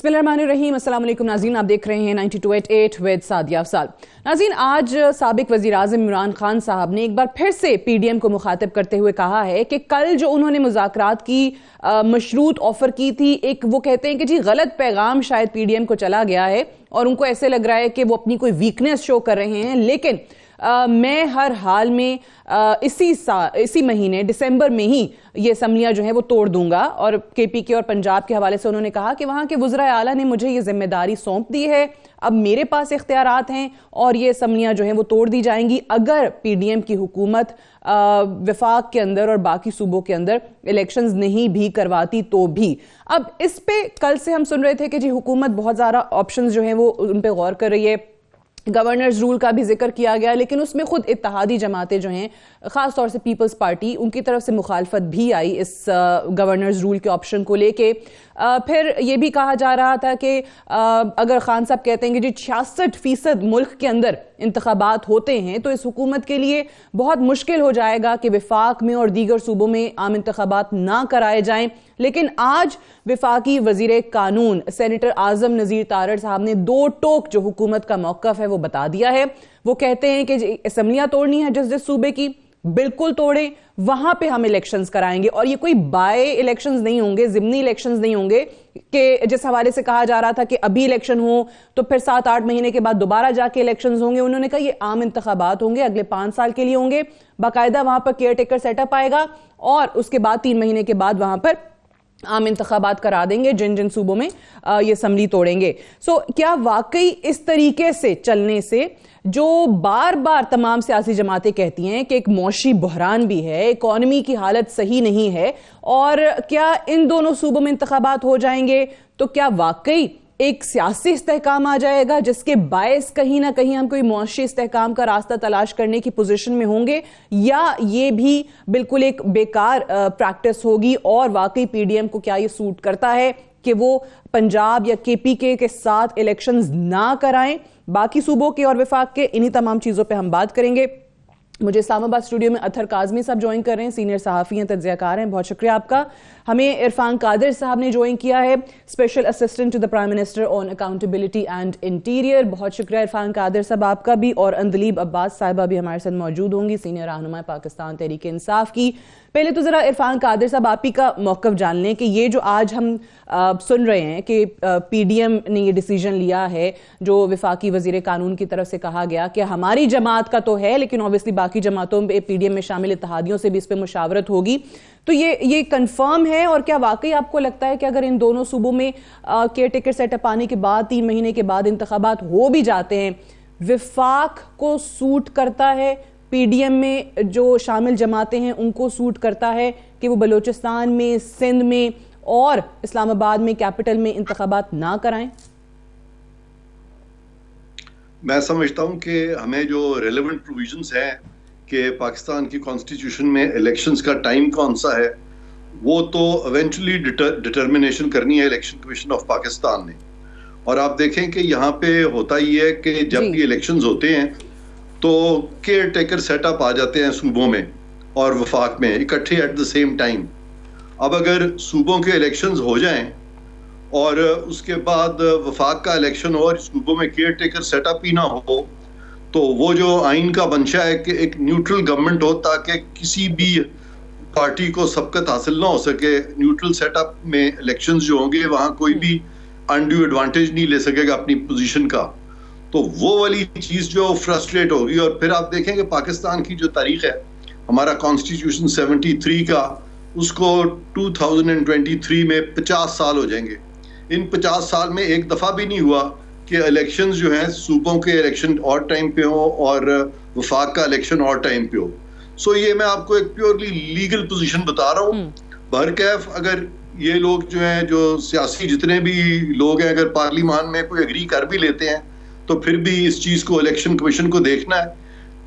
बिस्मिल्लाहिर्रहमानिर्रहीम। अस्सलाम वालेकुम नाज़रीन, आप देख रहे हैं 92.8 विद सादिया अफसाल। नाज़रीन, आज साबिक वज़ीर आज़म इमरान खान साहब ने एक बार फिर से पीडीएम को मुखातिब करते हुए कहा है कि कल जो उन्होंने मुज़ाकरात की मशरूत ऑफर की थी, एक वो कहते हैं कि जी गलत पैगाम शायद पीडीएम को चला गया है और उनको ऐसे लग रहा है कि वो अपनी कोई वीकनेस शो कर रहे हैं। लेकिन मैं हर हाल में इसी महीने दिसंबर में ही ये असम्बलियां जो है वो तोड़ दूंगा। और केपीके और पंजाब के हवाले से उन्होंने कहा कि वहां के वज़राए आला ने मुझे ये जिम्मेदारी सौंप दी है, अब मेरे पास इख्तियारात हैं और ये असम्बलियां जो हैं वो तोड़ दी जाएंगी अगर पीडीएम की हुकूमत वफाक के अंदर और बाकी सूबों के अंदर इलेक्शंस नहीं भी करवाती तो भी। अब इस पे कल से हम सुन रहे थे कि जी हुकूमत बहुत ज़्यादा ऑप्शंस जो हैं वो उन पर गौर कर रही है। गवर्नर्स रूल का भी जिक्र किया गया, लेकिन उसमें खुद इत्तेहादी जमातें जो हैं, ख़ास तौर से पीपल्स पार्टी, उनकी तरफ से मुखालफत भी आई इस गवर्नर्स रूल के ऑप्शन को लेके। फिर ये भी कहा जा रहा था कि अगर खान साहब कहते हैं कि जी 66% मुल्क के अंदर इंतखाबात होते हैं तो इस हुकूमत के लिए बहुत मुश्किल हो जाएगा कि विफाक में और दीगर सूबों में आम इंतखाबात ना कराए जाएं। लेकिन आज विफाकी वजीर कानून सेनेटर आजम नज़ीर तारड़ साहब ने दो टोक जो हुकूमत का मौक़िफ़ है वो बता दिया है। वो कहते हैं कि असम्बलियां तोड़नी है जिस जिस सूबे की, बिल्कुल तोड़े, वहां पे हम इलेक्शंस कराएंगे और ये कोई बाय इलेक्शंस नहीं होंगे, जिमनी इलेक्शंस नहीं होंगे कि जिस हवाले से कहा जा रहा था कि अभी इलेक्शन हो तो फिर 7-8 महीने के बाद दोबारा जाके इलेक्शंस होंगे। उन्होंने कहा ये आम इंतखाबात होंगे, अगले 5 साल के लिए होंगे, बाकायदा वहां पर केयर टेकर सेटअप आएगा और उसके बाद 3 महीने के बाद वहां पर आम इंतखाबात करा देंगे जिन जिन सूबों में ये असम्बली तोड़ेंगे। सो क्या वाकई इस तरीके से चलने से, जो बार बार तमाम सियासी जमातें कहती हैं कि एक मौशी बहरान भी है, इकॉनमी की हालत सही नहीं है, और क्या इन दोनों सूबों में इंतखाबात हो जाएंगे तो क्या वाकई एक सियासी इस्तेहकाम आ जाएगा जिसके बायस कहीं ना कहीं हम कोई मुआशी इस्तेहकाम का रास्ता तलाश करने की पोजीशन में होंगे, या ये भी बिल्कुल एक बेकार प्रैक्टिस होगी और वाकई पीडीएम को क्या ये सूट करता है कि वो पंजाब या केपीके के साथ इलेक्शंस ना कराएं, बाकी सूबों के और विफाक के। इन्हीं तमाम चीजों पे हम बात करेंगे। मुझे इस्लामाबाद स्टूडियो में अतहर काजमी साहब ज्वाइन कर रहे हैं, सीनियर सहाफ़ी हैं, तज्ज़ियाकार हैं, बहुत शुक्रिया आपका। हमें इरफान कादिर साहब ने ज्वाइन किया है, special assistant to the prime minister on accountability and interior, बहुत शुक्रिया इरफान कादिर साहब आपका भी। और अंदलीब अब्बास साहिबा भी हमारे साथ मौजूद होंगी, सीनियर रहनुमा पाकिस्तान तहरीक इंसाफ की। पहले तो ज़रा इरफान कादिर साहब आप ही का मौक़िफ़ जान लें कि ये जो आज हम सुन रहे हैं कि पीडीएम ने ये डिसीजन लिया है, जो विफाकी वज़ीर कानून की तरफ से कहा गया कि हमारी जमात का तो है लेकिन ऑब्वियसली बाकी जमातों में पीडीएम में शामिल इत्तेहादियों से भी इस पर मुशावरत होगी, तो ये कंफर्म है? और क्या वाकई आपको लगता है कि अगर इन दोनों सूबों में केयर टेकर सेटअप आने के बाद 3 महीने के बाद इंतखाबात हो भी जाते हैं, विफाक को सूट करता है, पीडीएम में जो शामिल जमातें हैं उनको सूट करता है कि वो बलूचिस्तान में, सिंध में और इस्लामाबाद में कैपिटल में इंतखाबात ना कराएं? मैं समझता हूं कि हमें जो रेलेवेंट प्रोविजंस हैं कि पाकिस्तान की कॉन्स्टिट्यूशन में इलेक्शंस का टाइम कौन सा है, वो तो इवेंचुअली डिटर्मिनेशन करनी है इलेक्शन कमीशन ऑफ पाकिस्तान ने। और आप देखें कि यहाँ पे होता ही है कि जब भी इलेक्शंस होते हैं तो केयर टेकर सेटअप आ जाते हैं सूबों में और वफाक में इकट्ठे एट द सेम टाइम। अब अगर सूबों के इलेक्शंस हो जाएं और उसके बाद वफाक का इलेक्शन हो और सूबों में केयर टेकर सेटअप ही ना हो, तो वो जो आइन का मंशा है कि एक न्यूट्रल गवर्नमेंट हो ताकि किसी भी पार्टी को सबकत हासिल ना हो सके, न्यूट्रल सेटअप में इलेक्शंस जो होंगे वहाँ कोई भी अनड्यू एडवांटेज नहीं ले सकेगा अपनी पोजीशन का, तो वो वाली चीज़ जो फ्रस्ट्रेट होगी। और फिर आप देखें कि पाकिस्तान की जो तारीख है, हमारा कॉन्स्टिट्यूशन 73 का, उसको 2023 में 50 साल हो जाएंगे। इन 50 साल में एक दफ़ा भी नहीं हुआ कि इलेक्शंस जो हैं सूबों के इलेक्शन और टाइम पे हो और वफाक का इलेक्शन और टाइम पे हो। सो ये मैं आपको एक प्योरली लीगल पोजीशन बता रहा हूँ। बहरकैफ अगर ये लोग जो हैं, जो सियासी जितने भी लोग हैं, अगर पार्लिमान में कोई एग्री कर भी लेते हैं तो फिर भी इस चीज़ को इलेक्शन कमीशन को देखना है।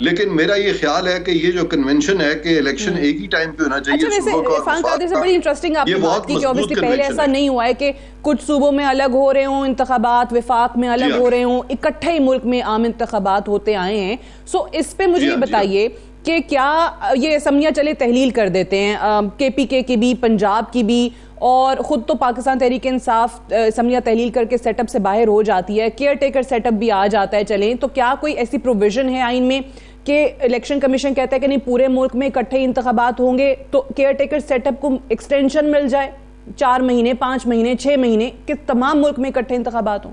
लेकिन मेरा ये ख्याल है कि ये जो कन्वेंशन है कि इलेक्शन एक ही टाइम पे होना चाहिए। अच्छा, इरफान कादिर से बड़ी इंटरेस्टिंग आपने बात की कि ऑब्वियसली पहले ऐसा नहीं हुआ है कि कुछ सूबों में अलग हो रहे हों इंतखाबात, विफाक में अलग हो रहे हों, इकट्ठे ही मुल्क में आम इंतखाबात होते आए हैं। सो इस पे मुझे ये बताइए कि क्या ये असम्बलियाँ चले तहलील कर देते हैं, KPK की भी, पंजाब की भी, और ख़ुद तो पाकिस्तान तहरीक इंसाफ असम्बलियाँ तहलील करके सेटअप से बाहर हो जाती है, केयर टेकर सेटअप भी आ जाता है चलें, तो क्या कोई ऐसी प्रोविज़न है आइन में कि इलेक्शन कमीशन कहता है कि नहीं पूरे मुल्क में इकट्ठे इंतखाबात होंगे तो केयर टेकर सेटअप को एक्सटेंशन मिल जाए 4 महीने, 5 महीने, 6 महीने, कि तमाम मुल्क में इकट्ठे इंतखाबात हों?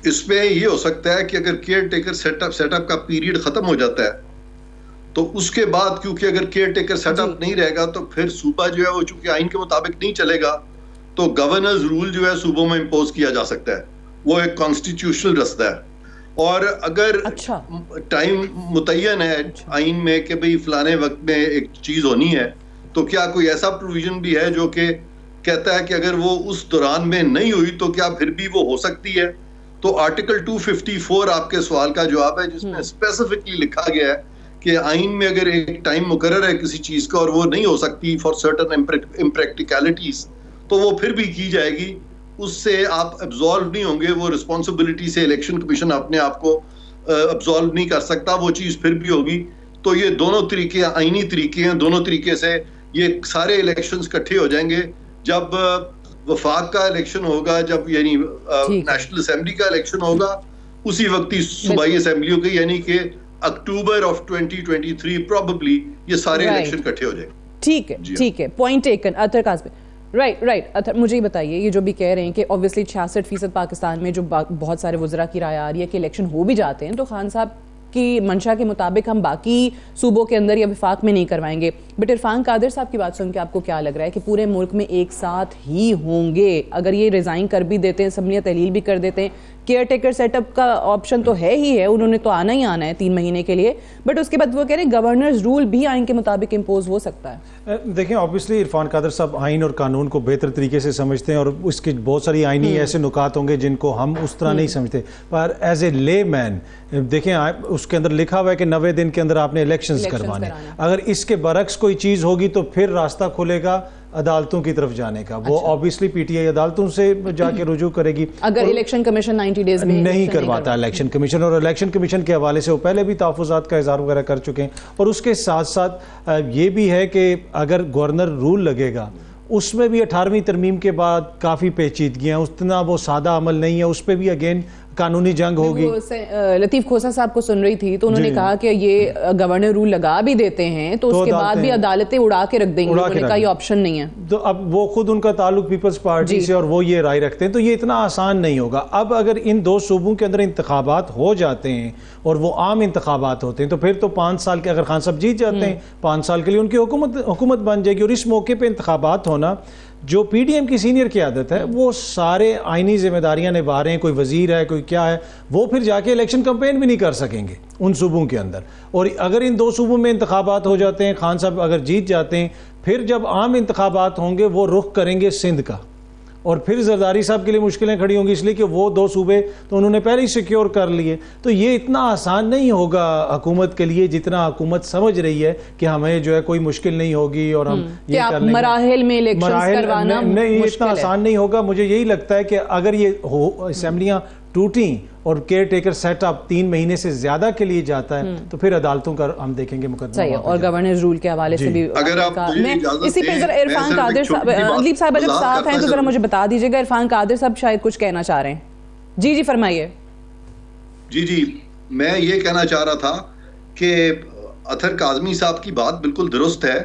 इसमें ये हो सकता है कि अगर केयर टेकर सेटअप का पीरियड खत्म हो जाता है तो उसके बाद, क्योंकि अगर केयर टेकर सेटअप नहीं रहेगा तो फिर सूबा जो है वो चूंकि आइन के मुताबिक नहीं चलेगा तो गवर्नर्स रूल जो है सूबों में इम्पोज किया जा सकता है, वो एक कॉन्स्टिट्यूशनल रास्ता है। और अगर टाइम मुतय्यन है आइन में कि भाई फलाने वक्त में एक चीज होनी है, तो क्या कोई ऐसा प्रोविजन भी है जो कि कहता है कि अगर वो उस दौरान में नहीं हुई तो क्या फिर भी वो हो सकती है? तो आर्टिकल 254 आपके सवाल का जवाब है, जिसमें स्पेसिफिकली लिखा गया है कि आइन में अगर एक टाइम मुकर्रर है किसी चीज का और वो नहीं हो सकती फॉर सर्टन इम्प्रैक्टिकलिटीज, तो वो फिर भी की जाएगी, उससे आप एब्जॉल्व नहीं होंगे, वो रिस्पॉन्सिबिलिटी से इलेक्शन कमीशन अपने आप को एब्जॉल्व नहीं कर सकता, वो चीज फिर भी होगी। तो ये दोनों तरीके आइनी तरीके हैं, दोनों तरीके से ये सारे इलेक्शंस इकट्ठे हो जाएंगे। जब वफाक का इलेक्शन होगा, जब यानी नेशनल असेंबली का इलेक्शन होगा, उसी वक्त ही सूबाई असेंबलियों के यानी कि अक्टूबर ऑफ 2023 प्रोबेबली ये सारे इलेक्शन इकट्ठे हो जाएंगे। ठीक है, ठीक है, पॉइंट टेकन। अतर काज़मी, राइट अतर, मुझे ये बताइए, ये जो भी कह रहे हैं कि ऑब्वियसली 66% पाकिस्तान में जो बहुत सारे वज़रा की राय आ रही है कि इलेक्शन हो भी जाते हैं तो खान साहब की मंशा के मुताबिक हम बाकी सूबों के अंदर या विफाक में नहीं करवाएंगे, बट इरफान कादिर साहब की बात सुन के आपको क्या लग रहा है कि पूरे मुल्क में एक साथ ही होंगे? अगर ये रिज़ाइन कर भी देते हैं, असम्बलियाँ तहलील भी कर देते हैं, केयर टेकर सेटअप का ऑप्शन तो है ही है, उन्होंने तो आना ही आना है 3 महीने के लिए, बट उसके बाद वो कह रहे हैं गवर्नर्स रूल भी आइन के मुताबिक इम्पोज हो सकता है। देखें, ऑब्वियसली इरफान कादिर साहब आइन और कानून को बेहतर तरीके से समझते हैं और उसके बहुत सारी आइनी ऐसे नुकात होंगे जिनको हम उस तरह नहीं समझते, पर एज ए ले मैन देखें उसके अंदर लिखा हुआ है कि 90 दिन के अंदर आपने इलेक्शंस करवाने। अगर इसके बरक्स कोई चीज़ होगी तो फिर रास्ता खुलेगा अदालतों की तरफ जाने का। वो ऑब्वियसली पीटीआई अदालतों से जाके रुजू करेगी अगर इलेक्शन कमीशन 90 डेज में नहीं करवाता इलेक्शन कमीशन, और इलेक्शन कमीशन के हवाले से वो पहले भी तहफ़्फ़ुज़ात का इज़हार वगैरह कर चुके हैं। और उसके साथ साथ ये भी है कि अगर गवर्नर रूल लगेगा उसमें भी 18वीं तरमीम के बाद काफ़ी पेचीदगियाँ, उतना वो सादा अमल नहीं है, उस पर भी अगेन कानूनी जंग होगी। लतीफ़ खोसा साहब को सुन रही थी तो उन्होंने कहा कि ये गवर्नर रूल लगा भी देते हैं तो उसके बाद भी अदालतें उड़ा के रख देंगी, उन्होंने कहा ये ऑप्शन नहीं है। तो अब वो खुद उनका ताल्लुक पीपल्स पार्टी से और वो ये राय रखते हैं, तो ये इतना आसान नहीं होगा। अब अगर इन 2 सूबों के अंदर इंतखाबात हो जाते हैं और वो आम इंतखाबात होते हैं तो फिर तो 5 साल के, अगर खान साहब जीत जाते हैं 5 साल के लिए उनकी हुकूमत बन जाएगी। और इस मौके पर इंतखाबात होना, जो पीडीएम की सीनियर क़यादत है वो सारे आइनी जिम्मेदारियां निभा रहे हैं, कोई वजीर है कोई क्या है, वो फिर जाके इलेक्शन कैंपेन भी नहीं कर सकेंगे उन सूबों के अंदर। और अगर इन 2 सूबों में इंतखाबात हो जाते हैं, खान साहब अगर जीत जाते हैं, फिर जब आम इंतखाबात होंगे वो रुख करेंगे सिंध का, और फिर जरदारी साहब के लिए मुश्किलें खड़ी होंगी, इसलिए कि वो 2 सूबे तो उन्होंने पहले ही सिक्योर कर लिए। तो ये इतना आसान नहीं होगा हुकूमत के लिए जितना हुकूमत समझ रही है कि हमें जो है कोई मुश्किल नहीं होगी और हम ये कर लेंगे। मराहिल में इलेक्शंस करवाना नहीं, इतना आसान नहीं होगा। मुझे यही लगता है कि अगर ये असेंबलियां टूटी और केयर टेकर सेटअप 3 महीने से ज्यादा के लिए जाता है तो फिर अदालतों का हम देखेंगे मुकदमा। और गवर्नर्स रूल के हवाले से भी अगर आप इसी पे जरा इरफान कादिर साहब, अदलीब साहब जब साथ हैं तो जरा मुझे बता दीजिएगा, इरफान कादिर साहब शायद कुछ कहना चाह रहे हैं। जी फरमाइए। जी मैं ये कहना चाह रहा था कि अतर काज़मी साहब की बात बिल्कुल दुरुस्त है,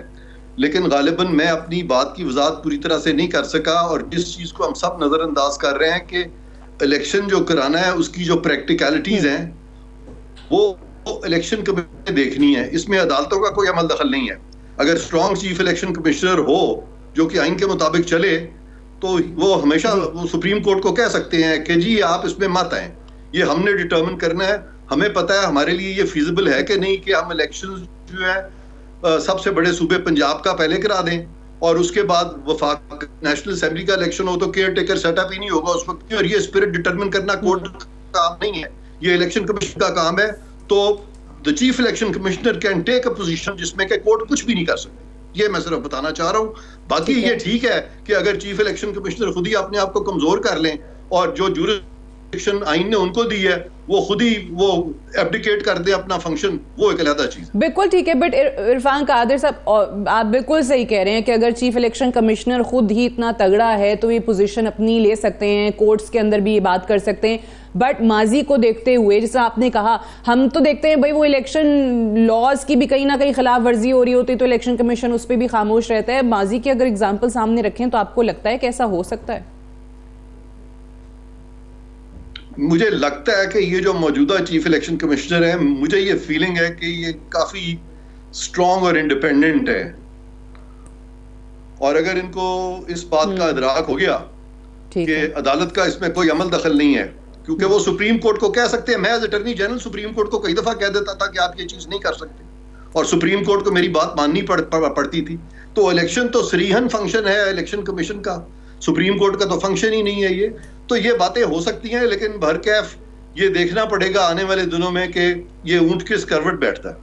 लेकिन गालिबन मैं अपनी बात की वजाहत पूरी तरह से नहीं कर सका। और जिस चीज को हम सब नजरअंदाज कर रहे हैं कि इलेक्शन जो कराना है उसकी जो प्रैक्टिकलिटीज हैं वो इलेक्शन कमीशन देखनी है, इसमें अदालतों का कोई अमल दखल नहीं है। अगर स्ट्रॉन्ग चीफ इलेक्शन कमिश्नर हो जो कि आइन के मुताबिक चले तो वो हमेशा वो सुप्रीम कोर्ट को कह सकते हैं कि जी आप इसमें मत आए, ये हमने डिटर्मिन करना है, हमें पता है हमारे लिए ये फिजिबल है कि नहीं कि हम इलेक्शन जो है सबसे बड़े सूबे पंजाब का पहले करा दें और उसके बाद वफाक नेशनल असेंबली का इलेक्शन हो तो केयर टेकर सेटअप ही नहीं होगा उस वक्त। और ये स्पिरिट डिटरमिन करना कोर्ट का काम नहीं है, ये इलेक्शन कमीशन का काम है। तो the chief election commissioner can take a position जिसमें कि कोर्ट कुछ भी नहीं कर सकते, ये मैं सिर्फ बताना चाह रहा हूँ। बाकी ये ठीक है कि अगर चीफ इलेक्शन कमिश्नर खुद ही अपने आप को कमजोर कर लें और जो इलेक्शन आइन ने उनको दी है, वो खुद ही वो एब्डिकेट कर दे अपना फंक्शन, वो एक अलग चीज। बिल्कुल ठीक है, बट इरफान कादिर साहब आप बिल्कुल सही कह रहे हैं कि अगर चीफ इलेक्शन कमिश्नर खुद ही इतना तगड़ा है तो ये पोजीशन अपनी ले सकते हैं, कोर्ट्स के अंदर भी ये बात कर सकते हैं। बट माजी को देखते हुए, जैसा आपने कहा, हम तो देखते हैं भाई वो इलेक्शन लॉज की भी कहीं ना कहीं खिलाफ वर्जी हो रही होती है तो इलेक्शन कमीशन उस पर भी खामोश रहता है। माजी के अगर एग्जाम्पल सामने रखें तो आपको लगता है कि ऐसा हो सकता है? मुझे लगता है कि ये जो मौजूदा चीफ इलेक्शन कमिश्नर है, मुझे ये फीलिंग है कि ये काफी स्ट्रांग और इंडिपेंडेंट है, और अगर इनको इस बात का इदराक हो गया कि अदालत का इसमें कोई अमल दखल नहीं है, क्योंकि वो सुप्रीम कोर्ट को कह सकते हैं, मैं as attorney general supreme court को कई दफा कह देता था कि आप ये चीज नहीं कर सकते, और सुप्रीम कोर्ट को मेरी बात माननी पड़ती थी। तो इलेक्शन तो सरीहन फंक्शन है इलेक्शन कमीशन का, सुप्रीम कोर्ट का तो फंक्शन ही नहीं है ये। तो ये बातें हो सकती हैं, लेकिन बहरकैफ ये देखना पड़ेगा आने वाले दिनों में कि ये ऊंट किस करवट बैठता है।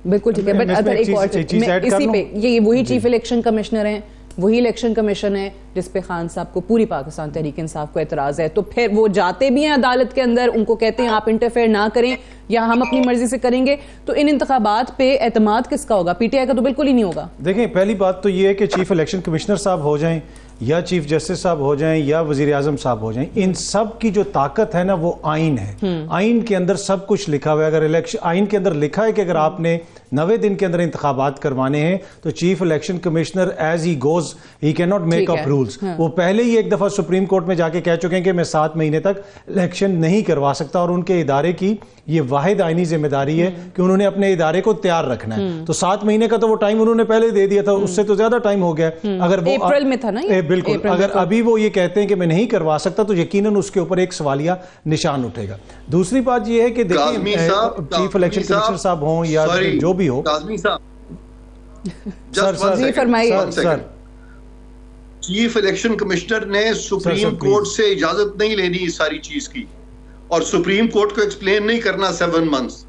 बिल्कुल ठीक है, बट अगर एक और इसी पे, ये वही चीफ इलेक्शन कमिश्नर हैं, वही इलेक्शन कमीशन है जिस पे खान साहब को पूरी पाकिस्तान तहरीक इंसाफ को एतराज है, तो फिर वो जाते भी हैं अदालत के अंदर, उनको कहते हैं आप इंटरफेयर ना करें या हम अपनी मर्जी से करेंगे, तो इन इंतखाबात पे एतमाद किसका होगा? पीटीआई का तो बिल्कुल ही नहीं होगा। देखें, पहली बात तो ये है कि चीफ इलेक्शन कमिश्नर साहब हो जाएं या चीफ जस्टिस साहब हो जाएं या वजीर आजम साहब हो जाएं, इन सब की जो ताकत है ना वो आइन है। आइन के अंदर सब कुछ लिखा हुआ है। अगर इलेक्शन आइन के अंदर लिखा है कि अगर आपने 90 दिन के अंदर इंतखाबात करवाने हैं तो chief election commissioner as he goes he can not make up rules. वो पहले ही एक दफा सुप्रीम कोर्ट में जाके कह चुके हैं कि मैं 7 महीने तक इलेक्शन नहीं करवा सकता, और उनके इदारे की ये वाहिद आईनी जिम्मेदारी है कि उन्होंने अपने इदारे को तैयार रखना है। तो 7 महीने का तो वो टाइम उन्होंने पहले दे दिया था, उससे तो ज्यादा टाइम हो गया। अगर वो अप्रैल में था ना, बिल्कुल, अगर अभी वो ये कहते हैं कि मैं नहीं करवा सकता तो यकीनन उसके ऊपर एक सवालिया निशान उठेगा। दूसरी बात ये है कि देखिए, चीफ इलेक्शन कमिश्नर साहब हों या जो भी हो, सर चीफ इलेक्शन कमिश्नर ने सुप्रीम कोर्ट से इजाजत नहीं लेनी इस सारी चीज की, और सुप्रीम कोर्ट को एक्सप्लेन नहीं करना 7 मंथ्स।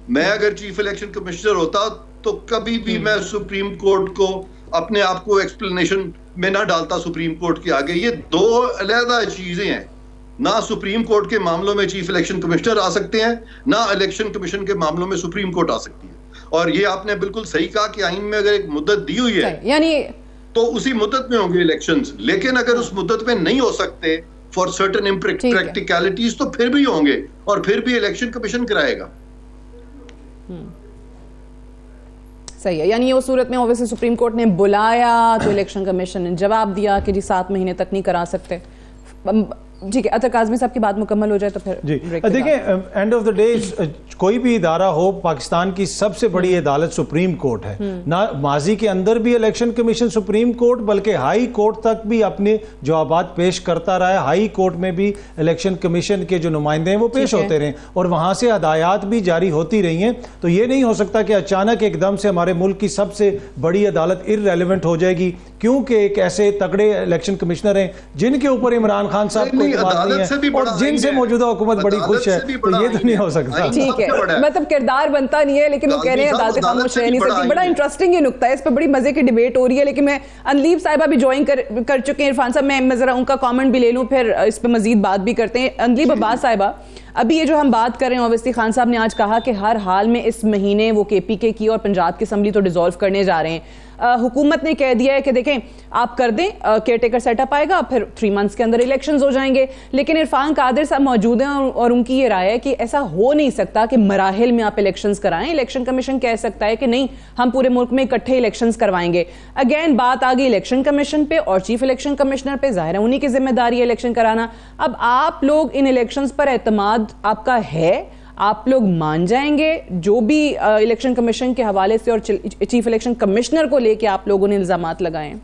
मैं अगर चीफ इलेक्शन कमिश्नर होता तो कभी भी मैं सुप्रीम कोर्ट को अपने आप को एक्सप्लेनेशन में ना डालता सुप्रीम कोर्ट के आगे। ये दो अलग चीजें हैं। ना सुप्रीम कोर्ट के मामलों में चीफ इलेक्शन कमिश्नर आ सकते हैं, ना इलेक्शन कमीशन के मामलों में सुप्रीम कोर्ट आ सकती है। और ये आपने बिल्कुल सही कहा कि आइन में अगर एक मुद्दत दी हुई है यानी तो उसी मुद्दत में होंगे इलेक्शंस, लेकिन अगर उस मुद्दत में नहीं हो सकते फॉर सर्टेन इम्प्रैक्टिकलिटीज तो फिर भी होंगे, और फिर भी इलेक्शन कमीशन कराएगा। सही है, यानी उस सूरत में ऑब्वियसली सुप्रीम कोर्ट ने बुलाया तो इलेक्शन कमीशन ने जवाब दिया कि जी 7 महीने तक नहीं करा सकते। ठीक है, अतर काज़मी साहब की बात मुकम्मल हो जाए तो फिर जी देखिए, एंड ऑफ द डे कोई भी इदारा हो, पाकिस्तान की सबसे बड़ी अदालत सुप्रीम कोर्ट है ना। माजी के अंदर भी इलेक्शन कमीशन सुप्रीम कोर्ट बल्कि हाई कोर्ट तक भी अपने जवाबात पेश करता रहा है। हाई कोर्ट में भी इलेक्शन कमीशन के जो नुमाइंदे हैं वो पेश होते रहे, और वहां से हदायत भी जारी होती रही हैं। तो ये नहीं हो सकता कि अचानक एकदम से हमारे मुल्क की सबसे बड़ी अदालत इररेलेवेंट हो जाएगी क्योंकि एक ऐसे तगड़े इलेक्शन कमिश्नर हैं जिनके ऊपर इमरान खान साहब को और जिनसे मौजूदा हुकूमत बड़ी खुश है, तो ये तो नहीं हो सकता। ठीक है, मतलब किरदार बनता नहीं है, लेकिन वो कह रहे हैं अदालत खामोश रह नहीं सकती। बड़ा इंटरेस्टिंग ये नुक्ता है, इस पर बड़ी मजे की डिबेट हो रही है। लेकिन मैं अनलीब साहिबा भी ज्वाइन कर चुके हैं। इरफान साहब, मैं जरा उनका कमेंट भी ले लूं, फिर इस पर मजीद बात भी करते हैं। अनलीब अब्बास साहिबा, अभी ये जो हम बात कर रहे हैं, ऑब्वियसली खान साहब ने आज कहा कि हर हाल में इस महीने वो केपीके की और पंजाब की असम्बली तो डिसॉल्व करने जा रहे हैं। हुकूमत ने कह दिया है कि देखें आप कर दें, केयरटेकर सेटअप आएगा, फिर 3 मंथ्स के अंदर इलेक्शंस हो जाएंगे। लेकिन इरफान कादिर साहब मौजूद हैं और उनकी ये राय है कि ऐसा हो नहीं सकता कि मराहिल में आप इलेक्शंस कराएं। इलेक्शन कमीशन कह सकता है कि नहीं, हम पूरे मुल्क में इकट्ठे इलेक्शंस करवाएंगे। अगेन बात आ गई इलेक्शन कमीशन पे और चीफ इलेक्शन कमिश्नर पे, जाहिर है उन्हीं की जिम्मेदारी है इलेक्शन कराना। अब आप लोग इन इलेक्शंस पर एतमाद आपका है, आप लोग मान जाएंगे जो भी इलेक्शन कमीशन के हवाले से और चीफ इलेक्शन कमिश्नर को लेके आप लोगों ने इल्जामात लगाए?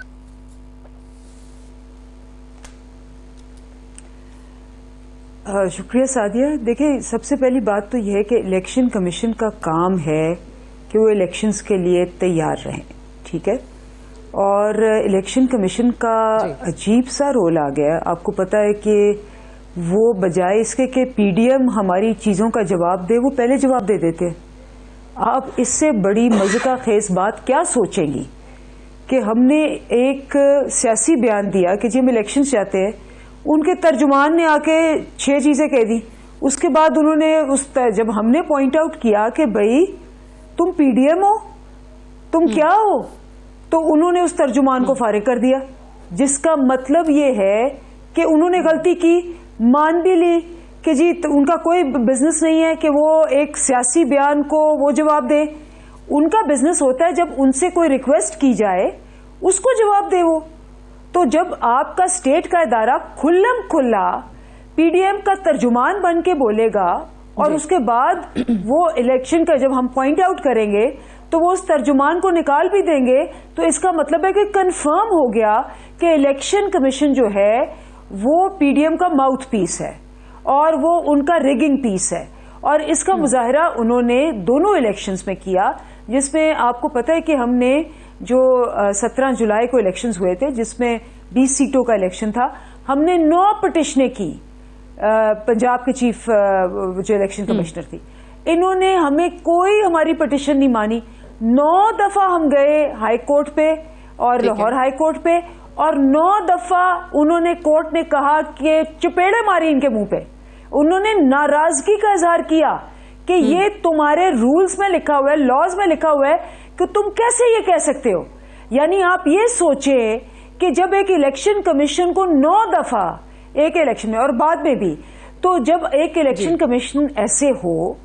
शुक्रिया सादिया। देखिए, सबसे पहली बात तो यह है कि इलेक्शन कमीशन का काम है कि वो इलेक्शंस के लिए तैयार रहें, ठीक है। और इलेक्शन कमीशन का अजीब सा रोल आ गया। आपको पता है कि वो बजाय इसके कि पीडीएम हमारी चीज़ों का जवाब दे, वो पहले जवाब दे देते हैं। आप इससे बड़ी मज़का खेज बात क्या सोचेंगी कि हमने एक सियासी बयान दिया कि जी हम इलेक्शन चाहते हैं, उनके तर्जुमान ने आके 6 चीजें कह दी। उसके बाद उन्होंने जब हमने पॉइंट आउट किया कि भाई तुम पीडीएम हो, तुम क्या हो, तो उन्होंने उस तर्जुमान को फारिग कर दिया, जिसका मतलब ये है कि उन्होंने गलती की, मान भी ली कि जी उनका कोई बिजनेस नहीं है कि वो एक सियासी बयान को वो जवाब दे। उनका बिजनेस होता है जब उनसे कोई रिक्वेस्ट की जाए उसको जवाब दे वो। तो जब आपका स्टेट का इदारा खुल्लम खुल्ला पीडीएम का तर्जुमान बन के बोलेगा और उसके बाद वो इलेक्शन का जब हम पॉइंट आउट करेंगे तो वो उस तर्जुमान को निकाल भी देंगे, तो इसका मतलब है कि कंफर्म हो गया कि इलेक्शन कमीशन जो है वो पीडीएम का माउथ पीस है और वो उनका रिगिंग पीस है। और इसका मुजाहरा उन्होंने दोनों इलेक्शंस में किया, जिसमें आपको पता है कि हमने जो 17 जुलाई को इलेक्शंस हुए थे जिसमें 20 सीटों का इलेक्शन था, हमने 9 पिटिशनें की पंजाब के चीफ जो इलेक्शन कमिश्नर थी, इन्होंने हमें कोई हमारी पिटिशन नहीं मानी। 9 दफा हम गए हाई कोर्ट पे और लाहौर हाई कोर्ट पे, और 9 दफा उन्होंने कोर्ट ने कहा कि चपेड़े मारी इनके मुंह पे। उन्होंने नाराजगी का इजहार किया कि ये तुम्हारे रूल्स में लिखा हुआ है, लॉज में लिखा हुआ है कि तुम कैसे ये कह सकते हो। यानी आप ये सोचे कि जब एक इलेक्शन कमीशन को 9 दफा एक इलेक्शन में और बाद में भी, तो जब एक इलेक्शन कमीशन ऐसे हो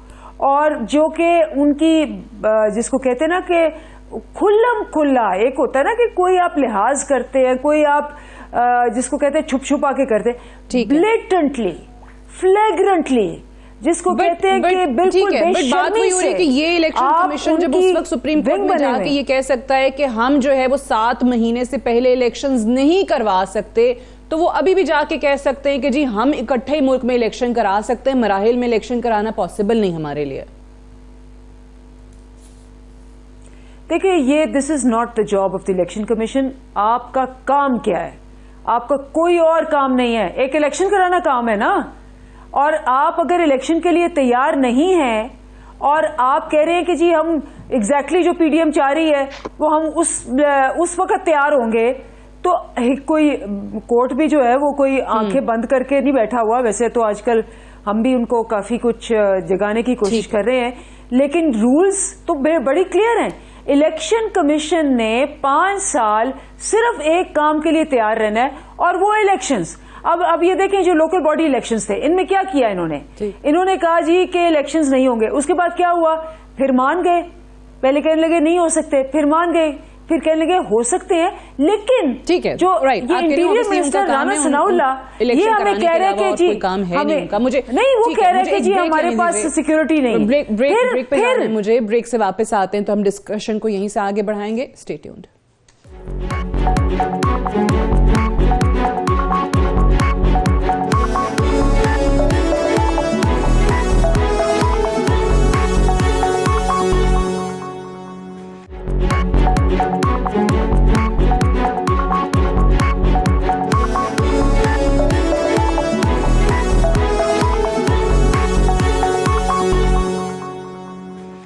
और जो कि उनकी जिसको कहते हैं ना कि खुल्लम खुल्ला, एक होता है ना कि कोई आप लिहाज करते हैं, कोई आप जिसको कहते हैं छुप छुपा के करते हैं, ब्लेटेंटली फ्लैग्रेंटली जिसको कहते हैं कि बिल्कुल बेशर्मी से कि ये इलेक्शन कमीशन जब उस वक्त सुप्रीम कोर्ट में जाके ये कह सकता है कि हम जो है वो 7 महीने से पहले इलेक्शंस नहीं करवा सकते, तो वो अभी भी जाके कह सकते हैं कि जी हम इकट्ठे ही मुल्क में इलेक्शन करा सकते हैं, मराहिल में इलेक्शन कराना पॉसिबल नहीं हमारे लिए। देखिए, ये this is not the job of the election commission. आपका काम क्या है? आपका कोई और काम नहीं है, एक इलेक्शन कराना काम है ना। और आप अगर इलेक्शन के लिए तैयार नहीं हैं और आप कह रहे हैं कि जी हम एग्जैक्टली जो पीडीएम चाह रही है वो हम उस वक्त तैयार होंगे, तो कोई कोर्ट भी जो है वो कोई आंखें बंद करके नहीं बैठा हुआ। वैसे तो आजकल हम भी उनको काफी कुछ जगाने की कोशिश कर रहे हैं, लेकिन रूल्स तो बड़ी क्लियर हैं। इलेक्शन कमीशन ने 5 साल सिर्फ एक काम के लिए तैयार रहना है और वो इलेक्शंस। अब ये देखें, जो लोकल बॉडी इलेक्शंस थे, इनमें क्या किया इन्होंने कहा जी कि इलेक्शंस नहीं होंगे। उसके बाद क्या हुआ? फिर मान गए, पहले कहने लगे नहीं हो सकते, फिर मान गए, फिर कहने लगे हो सकते हैं। लेकिन ठीक है, जो ये इंटीरियर मिनिस्टर राना सनाउल्लाह ये हमें कह रहे हैं कि जी हमें मुझे नहीं, वो कह रहे हैं कि जी हमारे पास सिक्योरिटी नहीं। ब्रेक पे जाना है मुझे, ब्रेक से वापस आते हैं तो हम डिस्कशन को यहीं से आगे बढ़ाएंगे। Stay tuned.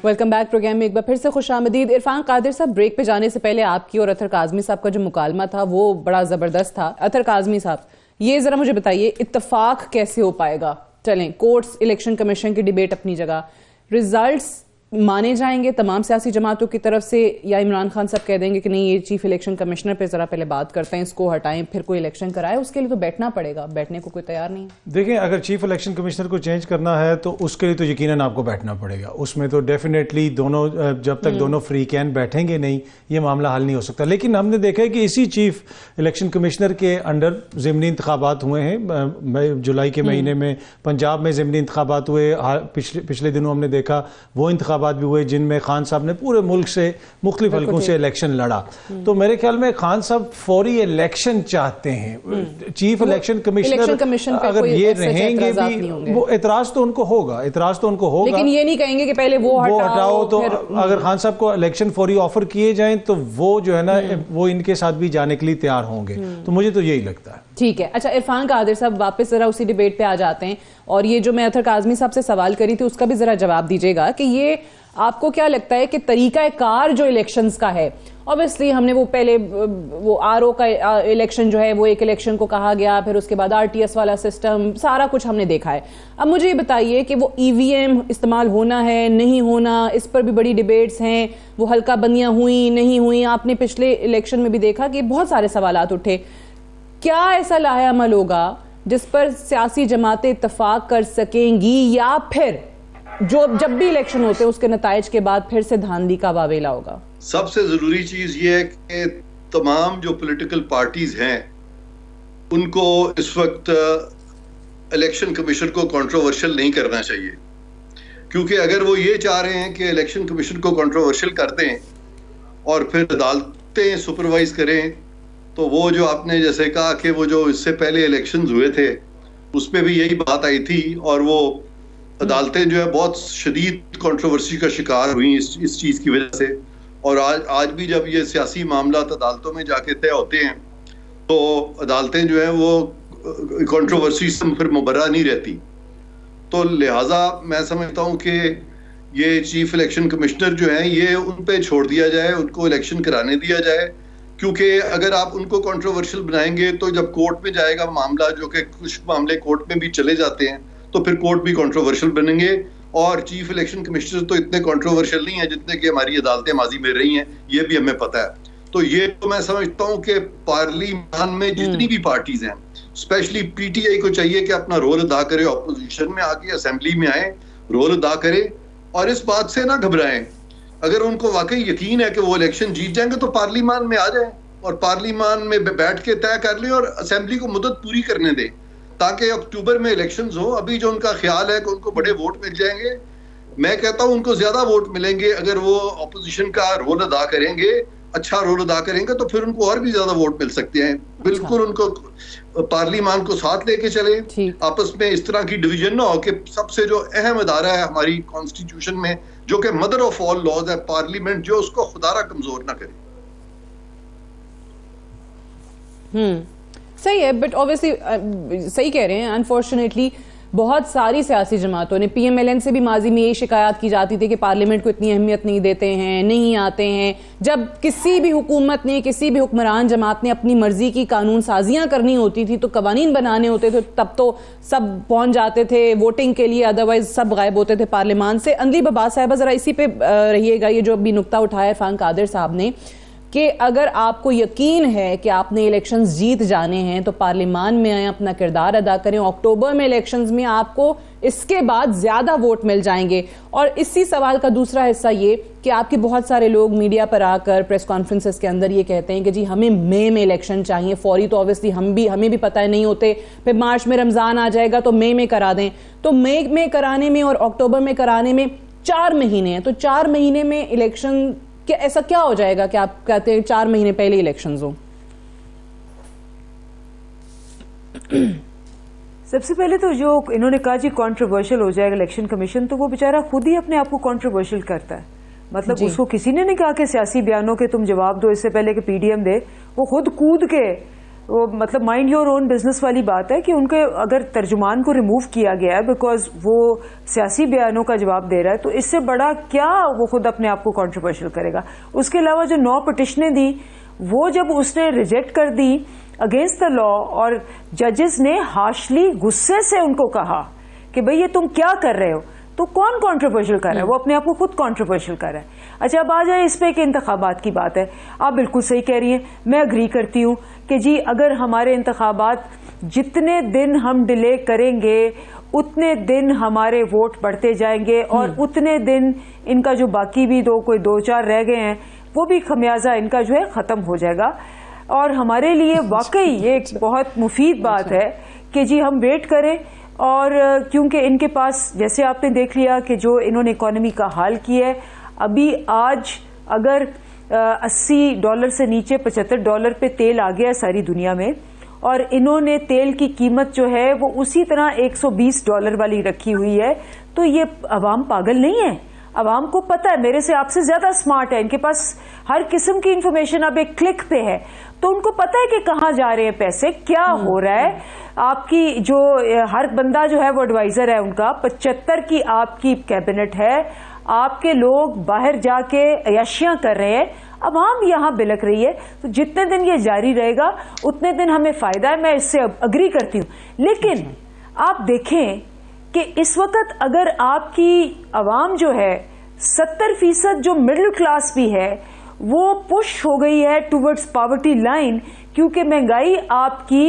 Welcome back programme में एक बार फिर से खुशामदीद। इरफान कादिर साहब, ब्रेक पे जाने से पहले आपकी और अतर काज़मी साहब का जो मुकालमा था वो बड़ा जबरदस्त था। अतर काज़मी साहब, ये जरा मुझे बताइए इत्तेफाक कैसे हो पाएगा? चलें, कोर्ट्स, इलेक्शन कमीशन की डिबेट अपनी जगह, रिजल्ट्स माने जाएंगे तमाम सियासी जमातों की तरफ से, या इमरान खान साहब कह देंगे कि नहीं ये चीफ इलेक्शन कमिश्नर पे जरा पहले बात करते हैं, इसको हटाएं फिर कोई इलेक्शन कराए? उसके लिए तो बैठना पड़ेगा, बैठने को कोई तैयार नहीं है। देखिए, अगर चीफ इलेक्शन कमिश्नर को चेंज करना है तो उसके लिए तो यकीनन आपको बैठना पड़ेगा। उसमें तो डेफिनेटली दोनों, जब तक दोनों फ्री कैन बैठेंगे नहीं, ये मामला हल नहीं हो सकता। लेकिन हमने देखा है कि इसी चीफ इलेक्शन कमिश्नर के अंडर ज़िमनी इंतखाबात हुए हैं। जुलाई के महीने में पंजाब में ज़िमनी इंतखाबात हुए, पिछले दिनों हमने देखा वो इंतखाबात भी हुए जिनमें खान साहब ने पूरे मुल्क से मुख्तलिफ हल्कों से इलेक्शन लड़ा। तो मेरे ख्याल में खान साहब फौरी इलेक्शन चाहते हैं। चीफ इलेक्शन कमिश्नर अगर ये रहेंगे भी, वो एतराज तो उनको होगा, लेकिन ये नहीं कहेंगे कि पहले वो हटाओ। तो अगर खान साहब को इलेक्शन फौरी ऑफर किए जाएं तो वो जो है ना वो इनके साथ भी जाने के लिए तैयार होंगे। तो मुझे तो यही लगता है। ठीक है। अच्छा, इरफान कादिर साहब, वापस जरा उसी डिबेट पे आ जाते हैं और ये जो मैं अतर काज़मी साहब से सवाल करी थी उसका भी जरा जवाब दीजिएगा कि ये आपको क्या लगता है कि तरीका कार जो इलेक्शंस का है, ऑब्वियसली हमने वो पहले वो आरओ का इलेक्शन जो है वो एक इलेक्शन को कहा गया, फिर उसके बाद आरटीएस वाला सिस्टम, सारा कुछ हमने देखा है। अब मुझे ये बताइए कि वो ईवीएम इस्तेमाल होना है नहीं होना, इस पर भी बड़ी डिबेट्स हैं, वो हल्का बंदियां हुई नहीं हुई, आपने पिछले इलेक्शन में भी देखा कि बहुत सारे सवालात उठे। क्या ऐसा लाहेअमल होगा जिस पर सियासी जमातें इत्तफाक कर सकेंगी, या फिर जो जब भी इलेक्शन होते हैं उसके नताइज के बाद फिर से धांधली का वावेला होगा? सबसे जरूरी चीज ये है कि तमाम जो पॉलिटिकल पार्टीज हैं उनको इस वक्त इलेक्शन कमीशन को कंट्रोवर्शियल नहीं करना चाहिए, क्योंकि अगर वो ये चाह रहे हैं कि इलेक्शन कमीशन को कंट्रोवर्शियल कर दें और फिर अदालतें सुपरवाइज करें, तो वो जो आपने जैसे कहा कि वो जो इससे पहले इलेक्शंस हुए थे उसमें भी यही बात आई थी और वो अदालतें जो है बहुत शदीद कंट्रोवर्सी का शिकार हुई इस चीज़ की वजह से। और आज भी जब ये सियासी मामला अदालतों में जाके तय होते हैं तो अदालतें जो है वो कंट्रोवर्सी से फिर मुबर्रा नहीं रहती। तो लिहाजा मैं समझता हूँ कि ये चीफ इलेक्शन कमिश्नर जो है ये उन पे छोड़ दिया जाए, उनको इलेक्शन कराने दिया जाए, क्योंकि अगर आप उनको कंट्रोवर्शियल बनाएंगे तो जब कोर्ट में जाएगा मामला, जो कि कुछ मामले कोर्ट में भी चले जाते हैं, तो फिर कोर्ट भी कंट्रोवर्शियल बनेंगे। और चीफ इलेक्शन कमिश्नर तो इतने कंट्रोवर्शियल नहीं है जितने कि हमारी अदालतें माजी में रही हैं, ये भी हमें पता है। तो ये तो मैं समझता हूँ कि पार्लियामेंट में जितनी भी पार्टीज हैं, स्पेशली पीटीआई को चाहिए कि अपना रोल अदा करे, ऑपोजिशन में आके असेंबली में आए, रोल अदा करे और इस बात से ना घबराएं। अगर उनको वाकई यकीन है कि वो इलेक्शन जीत जाएंगे तो पार्लियामेंट में आ जाए और पार्लियामेंट में बैठ के तय कर लें और असेंबली को मुद्दत पूरी करने दें, ताकि अक्टूबर में इलेक्शंस हो। अभी जो उनका ख्याल है कि उनको बड़े वोट मिल जाएंगे, मैं कहता हूं उनको ज्यादा वोट मिलेंगे अगर वो ऑपोजिशन का रोल अदा करेंगे, अच्छा रोल अदा करेंगे, तो फिर उनको और भी ज्यादा वोट मिल सकते हैं। बिल्कुल उनको पार्लियामेंट को साथ लेके चले, आपस में इस तरह की डिवीजन ना हो कि सबसे जो अहम अदारा है हमारी कॉन्स्टिट्यूशन में, जो कि मदर ऑफ ऑल लॉज है, पार्लियामेंट, जो उसको खुदारा कमजोर ना करे। सही है, बट ऑब्वियसली सही कह रहे हैं। अनफॉर्चुनेटली बहुत सारी सियासी जमातों ने, पीएमएलएन से भी माजी में यही शिकायत की जाती थी कि पार्लियामेंट को इतनी अहमियत नहीं देते हैं, नहीं आते हैं। जब किसी भी हुकूमत ने, किसी भी हुक्मरान जमात ने अपनी मर्जी की कानून साजियां करनी होती थी, तो कवानीन बनाने होते थे, तब तो सब पहुंच जाते थे वोटिंग के लिए, अदरवाइज सब गायब होते थे पार्लियामान से। अंदली बब्बा साहबा जरा इसी पे रहिएगा, ये जो अभी नुक्ता उठाया इरफान कादिर साहब ने, कि अगर आपको यकीन है कि आपने इलेक्शंस जीत जाने हैं तो पार्लियामान में आए, अपना किरदार अदा करें। अक्टूबर में इलेक्शंस में आपको इसके बाद ज्यादा वोट मिल जाएंगे। और इसी सवाल का दूसरा हिस्सा ये कि आपके बहुत सारे लोग मीडिया पर आकर प्रेस कॉन्फ्रेंसेस के अंदर ये कहते हैं कि जी हमें मई में इलेक्शन चाहिए, फौरी तो ऑब्वियसली हमें भी पता है नहीं होते, फिर मार्च में रमजान आ जाएगा तो मई में करा दें। तो मई में कराने में और अक्टूबर में कराने में 4 महीने हैं, तो 4 महीने में इलेक्शन कि ऐसा क्या हो जाएगा कि आप कहते हैं 4 महीने पहले इलेक्शंस हो? सबसे पहले तो जो इन्होंने कहा जी कंट्रोवर्शियल हो जाएगा इलेक्शन कमीशन, तो वो बेचारा खुद ही अपने आप को कंट्रोवर्शियल करता है। मतलब उसको किसी ने नहीं कहा कि सियासी बयानों के तुम जवाब दो इससे पहले कि पीडीएम दे, वो खुद कूद के वो मतलब माइंड योर ओन बिजनेस वाली बात है कि उनके अगर तर्जुमान को रिमूव किया गया है बिकॉज वो सियासी बयानों का जवाब दे रहा है, तो इससे बड़ा क्या वो खुद अपने आप को कंट्रोवर्शियल करेगा। उसके अलावा जो 9 पिटिशनें दी वो जब उसने रिजेक्ट कर दी अगेंस्ट द लॉ और जजेस ने हार्शली गुस्से से उनको कहा कि भाई ये तुम क्या कर रहे हो, तो कौन कंट्रोवर्शियल कर रहा है? वो अपने आप को खुद कंट्रोवर्शियल कर रहा है। अच्छा अब आ जाए इस पे कि इंतखाबात की बात है, आप बिल्कुल सही कह रही हैं, मैं अग्री करती हूँ कि जी अगर हमारे इंतखाबात जितने दिन हम डिले करेंगे उतने दिन हमारे वोट बढ़ते जाएंगे और उतने दिन इनका जो बाकी भी कोई 2-4 रह गए हैं वो भी खमियाजा इनका जो है ख़त्म हो जाएगा। और हमारे लिए वाकई ये एक बहुत मुफीद बात है कि जी हम वेट करें। और क्योंकि इनके पास जैसे आपने देख लिया कि जो इन्होंने इकोनॉमी का हाल किया है, अभी आज अगर $80 से नीचे $75 पे तेल आ गया है सारी दुनिया में, और इन्होंने तेल की कीमत जो है वो उसी तरह $120 वाली रखी हुई है, तो ये अवाम पागल नहीं है। अवाम को पता है, मेरे से आपसे ज्यादा स्मार्ट है, इनके पास हर किस्म की इंफॉर्मेशन अब एक क्लिक पे है, तो उनको पता है कि कहाँ जा रहे हैं पैसे, क्या हो रहा है। आपकी जो हर बंदा जो है वो एडवाइजर है उनका, 75 की आपकी कैबिनेट है, आपके लोग बाहर जाके अयाशियां कर रहे हैं, अवाम यहां बिलक रही है। तो जितने दिन ये जारी रहेगा उतने दिन हमें फायदा है, मैं इससे अग्री करती हूं। लेकिन आप देखें कि इस वक्त अगर आपकी अवाम जो है 70% जो मिडिल क्लास भी है वो पुश हो गई है टुवर्ड्स पॉवर्टी लाइन, क्योंकि महंगाई आपकी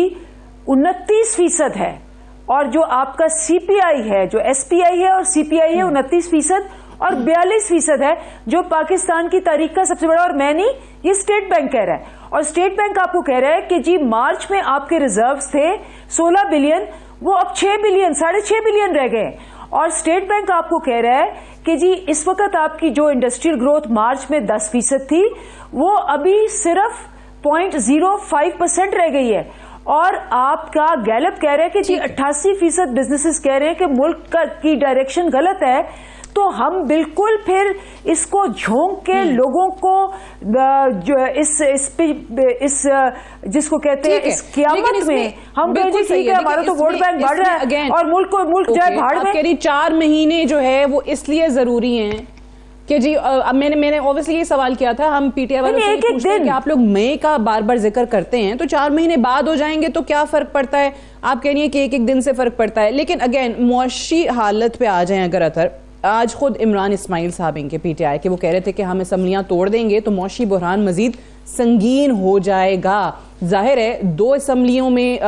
29% है और जो आपका सीपीआई है, जो एसपीआई है और सीपीआई है 29% और 42% है, जो पाकिस्तान की तारीख का सबसे बड़ा, और मैं नहीं, ये स्टेट बैंक कह रहा है। और स्टेट बैंक आपको कह रहा है कि जी मार्च में आपके रिजर्व्स थे 16 बिलियन, वो अब 6 बिलियन, 6.5 बिलियन रह गए। और स्टेट बैंक आपको कह रहा है कि जी इस वक्त आपकी जो इंडस्ट्रियल ग्रोथ मार्च में 10% थी, वो अभी सिर्फ 0.05% रह गई है। और आपका गैलप कह रहे हैं कि जी 88% बिजनेसेस कह रहे हैं कि मुल्क की डायरेक्शन गलत है। तो हम बिल्कुल फिर इसको झोंक के लोगों को जो इस जिसको कहते हैं इस क़यामत में हम कहें ठीक है हमारा तो वोट बैंक बढ़ रहा है और मुल्क जाए भाड़ में। 4 महीने जो है वो इसलिए जरूरी हैं कि जी अब मैंने ऑब्वियसली ये सवाल किया था, हम पीटीआई वालों से पूछते हैं कि आप लोग मई का बार बार जिक्र करते हैं, तो 4 महीने बाद हो जाएंगे तो क्या फर्क पड़ता है? आप कह रही है कि एक दिन से फर्क पड़ता है। लेकिन अगेन मुआशी हालत पे आ जाए अगर अतर, आज खुद इमरान इस्माइल साहब इनके पीटीआई के वो कह रहे थे कि हम असम्बलियां तोड़ देंगे तो मौशी बहरान मजीद संगीन हो जाएगा। जाहिर है 2 असम्बलियों में